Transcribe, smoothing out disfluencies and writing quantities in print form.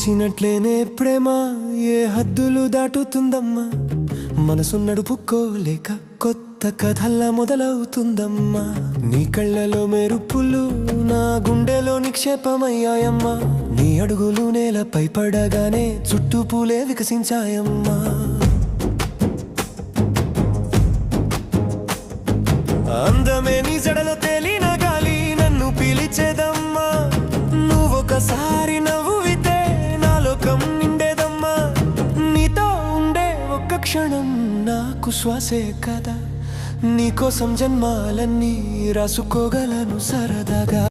వచ్చినట్లేనే ప్రేమ ఏ హద్దులు దాటుతుందమ్మా మనసు నడుపుకోలేక కొత్త కథల్లా మొదలవుతుందమ్మా నీ కళ్ళలో మెరుపులు నా గుండెలో నిక్షేపమయ్యాయమ్మా నీ అడుగులు నేలపై పడగానే చుట్టూ పూలే వికసించాయమ్మా అందమే నీ జడలో తేలిన గాలి నన్ను పిలిచేదమ్మా నువ్వొకసారి నవ్వువితే నా లోకం నిండేదమ్మా నీతో ఉండే ఒక్క క్షణం నాకు శ్వాసే కదా నీకోసం జన్మాలన్నీ రాసుకోగలను సరదాగా